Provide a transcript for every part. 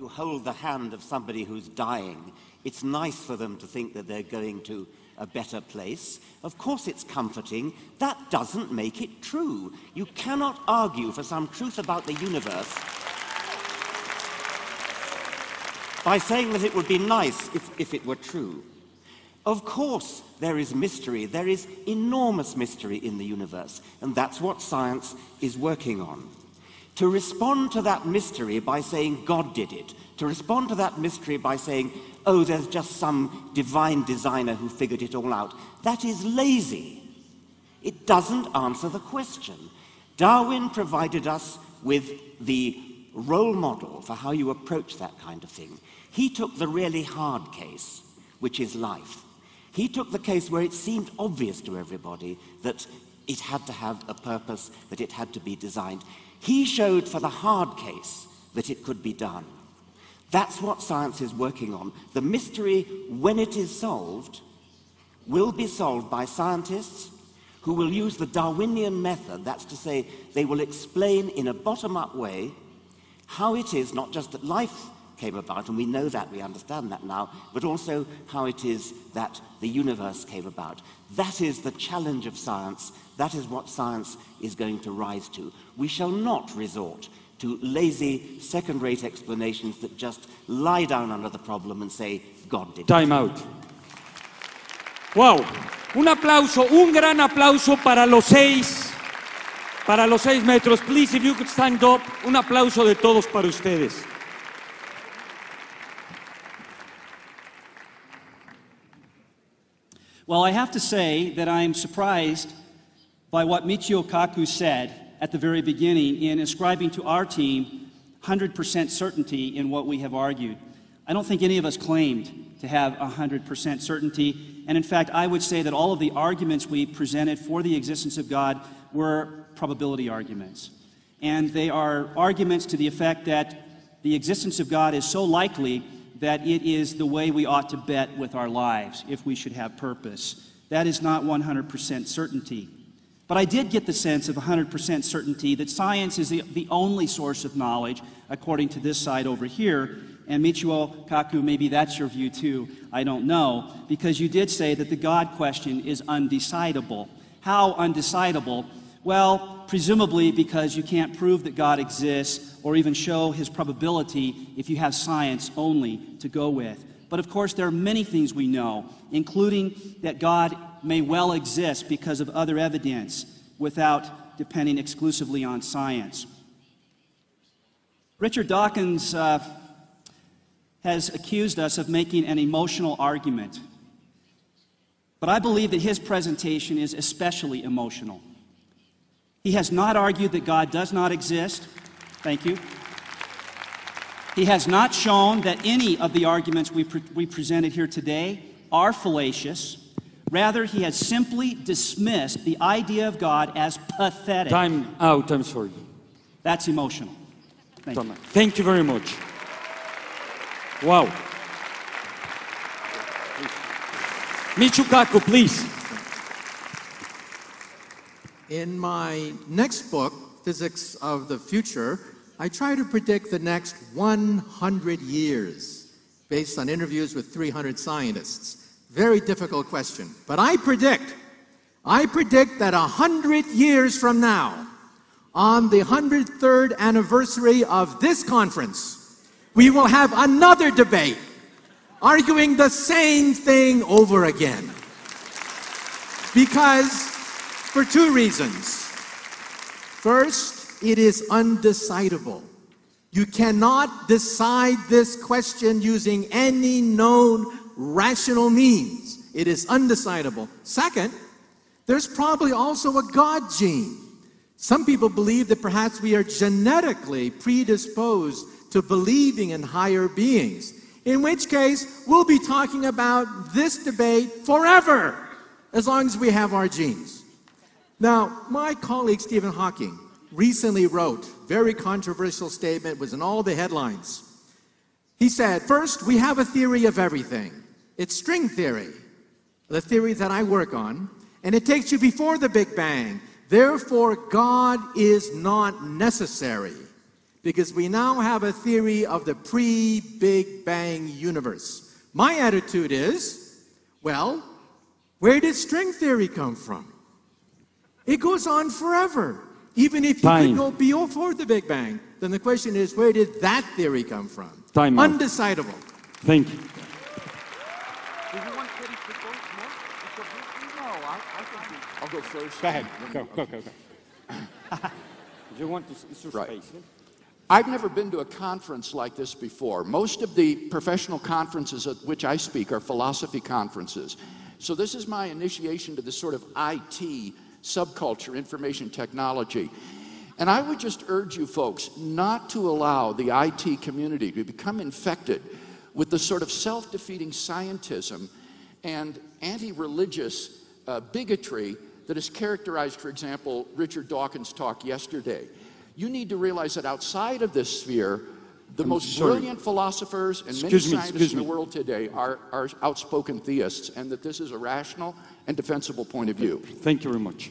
You hold the hand of somebody who's dying. It's nice for them to think that they're going to a better place. Of course it's comforting. That doesn't make it true. You cannot argue for some truth about the universe by saying that it would be nice if it were true. Of course there is mystery. There is enormous mystery in the universe, and that's what science is working on. To respond to that mystery by saying God did it, to respond to that mystery by saying, oh, there's just some divine designer who figured it all out, that is lazy. It doesn't answer the question. Darwin provided us with the role model for how you approach that kind of thing. He took the really hard case, which is life. He took the case where it seemed obvious to everybody that it had to have a purpose, that it had to be designed. He showed for the hard case that it could be done. That's what science is working on. The mystery, when it is solved, will be solved by scientists who will use the Darwinian method. That's to say, they will explain in a bottom-up way how it is not just that life came about, and we know that, we understand that now, but also how it is that the universe came about. That is the challenge of science. That is what science is going to rise to. We shall not resort to lazy, second-rate explanations that just lie down under the problem and say, God did it. Time out. Wow. Un aplauso, un gran aplauso para los seis metros. Please, if you could stand up. Un aplauso de todos para ustedes. Well, I have to say that I'm surprised by what Michio Kaku said at the very beginning in ascribing to our team 100% certainty in what we have argued. I don't think any of us claimed to have 100% certainty, and in fact, I would say that all of the arguments we presented for the existence of God were probability arguments. And they are arguments to the effect that the existence of God is so likely that it is the way we ought to bet with our lives if we should have purpose. That is not 100% certainty. But I did get the sense of 100% certainty that science is the only source of knowledge, according to this side over here. And Michio Kaku, maybe that's your view too, I don't know, because you did say that the God question is undecidable. How undecidable? Well, presumably because you can't prove that God exists or even show his probability if you have science only to go with. But of course, there are many things we know, including that God may well exist because of other evidence without depending exclusively on science. Richard Dawkins has accused us of making an emotional argument. But I believe that his presentation is especially emotional. He has not argued that God does not exist. Thank you. He has not shown that any of the arguments we presented here today are fallacious. Rather, he has simply dismissed the idea of God as pathetic. Time out, I'm sorry. That's emotional. Thank you. Thank you very much. Wow. Michio Kaku, please. In my next book, Physics of the Future, I try to predict the next 100 years based on interviews with 300 scientists. Very difficult question. But I predict that 100 years from now, on the 103rd anniversary of this conference, we will have another debate arguing the same thing over again. Because for two reasons. First, it is undecidable. You cannot decide this question using any known rational means. It is undecidable. Second, there's probably also a God gene. Some people believe that perhaps we are genetically predisposed to believing in higher beings, in which case we'll be talking about this debate forever, as long as we have our genes. Now, my colleague Stephen Hawking recently wrote a very controversial statement, was in all the headlines. He said, first, we have a theory of everything. It's string theory, the theory that I work on, and it takes you before the Big Bang. Therefore, God is not necessary. because we now have a theory of the pre-Big Bang universe. My attitude is, well, where did string theory come from? It goes on forever. Even if you could go before the Big Bang, then the question is, where did that theory come from? Time out. Undecidable. Thank you. I'll go first. Go ahead. Go. If you want to, it's your space. I've never been to a conference like this before. Most of the professional conferences at which I speak are philosophy conferences. So this is my initiation to this sort of IT subculture, information technology. And I would just urge you folks not to allow the IT community to become infected with the sort of self-defeating scientism and anti-religious bigotry that has characterized, for example, Richard Dawkins' talk yesterday. You need to realize that outside of this sphere, the most brilliant philosophers and many scientists in the world today are outspoken theists, and that this is a rational and defensible point of view. Thank you very much.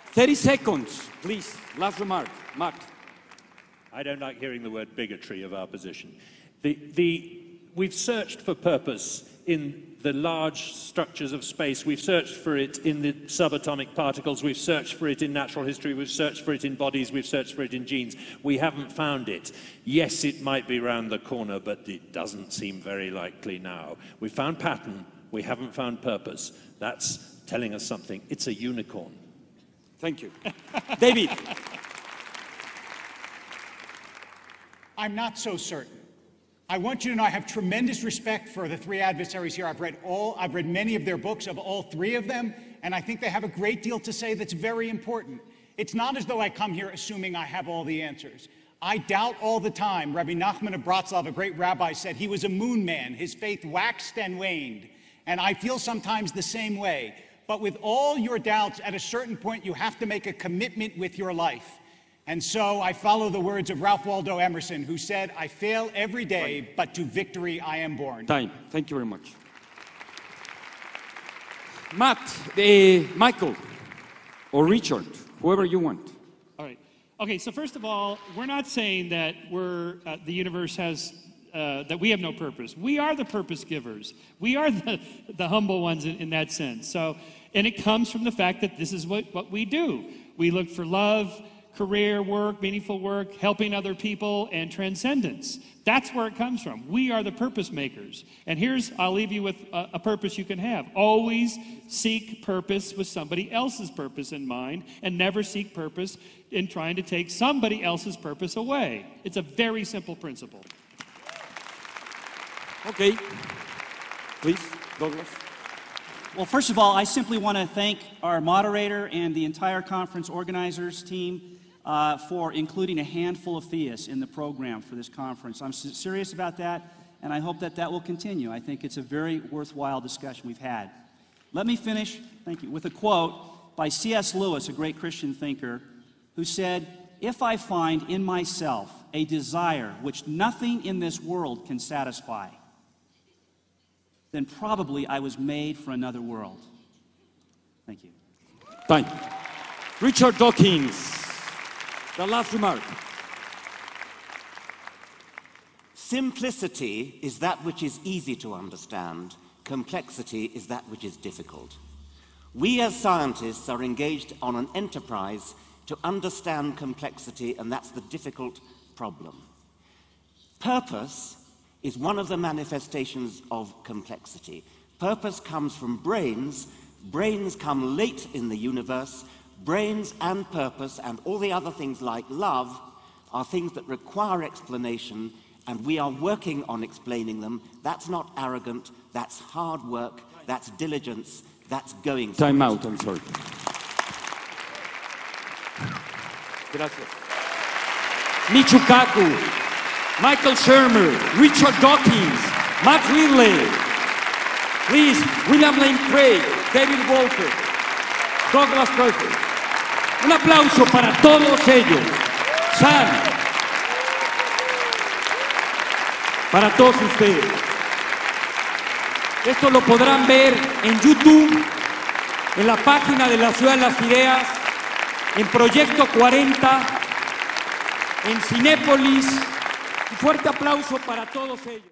30 seconds, please. Last remark. Matt. I don't like hearing the word bigotry of our position. We've searched for purpose in the large structures of space. We've searched for it in the subatomic particles. We've searched for it in natural history. We've searched for it in bodies. We've searched for it in genes. We haven't found it. Yes, it might be round the corner, but it doesn't seem very likely now. We found pattern. We haven't found purpose. That's telling us something. It's a unicorn. Thank you. David. I'm not so certain. I want you to know I have tremendous respect for the three adversaries here. I've read many of their books, of all three of them, and I think they have a great deal to say that's very important. It's not as though I come here assuming I have all the answers. I doubt all the time. Rabbi Nachman of Bratslav, a great rabbi, said he was a moon man. His faith waxed and waned. And I feel sometimes the same way. But with all your doubts, at a certain point, you have to make a commitment with your life. And so I follow the words of Ralph Waldo Emerson, who said, I fail every day, but to victory I am born. Time. Thank you very much. Matt, Michael, or Richard, whoever you want. All right. Okay, so first of all, we're not saying that the universe has, that we have no purpose. We are the purpose givers. We are the humble ones in that sense. So, and it comes from the fact that this is what we do. We look for love, career, work, meaningful work, helping other people, and transcendence. That's where it comes from. We are the purpose makers. And I'll leave you with a purpose you can have. Always seek purpose with somebody else's purpose in mind, and never seek purpose in trying to take somebody else's purpose away. It's a very simple principle. Okay. Please, Douglas. Well, first of all, I simply want to thank our moderator and the entire conference organizers team for including a handful of theists in the program for this conference. I'm serious about that, and I hope that will continue. I think it's a very worthwhile discussion we've had. Let me finish, thank you, with a quote by C.S. Lewis, a great Christian thinker, who said, "If I find in myself a desire which nothing in this world can satisfy, then probably I was made for another world." Thank you. Thank you. Richard Dawkins, the last remark. Simplicity is that which is easy to understand. Complexity is that which is difficult. We as scientists are engaged on an enterprise to understand complexity, and that's the difficult problem. Purpose is one of the manifestations of complexity. Purpose comes from brains. Brains come late in the universe. Brains and purpose and all the other things like love are things that require explanation, and we are working on explaining them. That's not arrogant, that's hard work, that's diligence, that's going for Time it. out, I'm sorry. Gracias. Michio Kaku, Michael Shermer, Richard Dawkins, Matt Ridley, please, William Lane Craig, David Walker, Douglas Presley. Un aplauso para todos ellos. Sam, para todos ustedes. Esto lo podrán ver en YouTube, en la página de la Ciudad de las Ideas, en Proyecto 40, en Cinépolis. Un fuerte aplauso para todos ellos.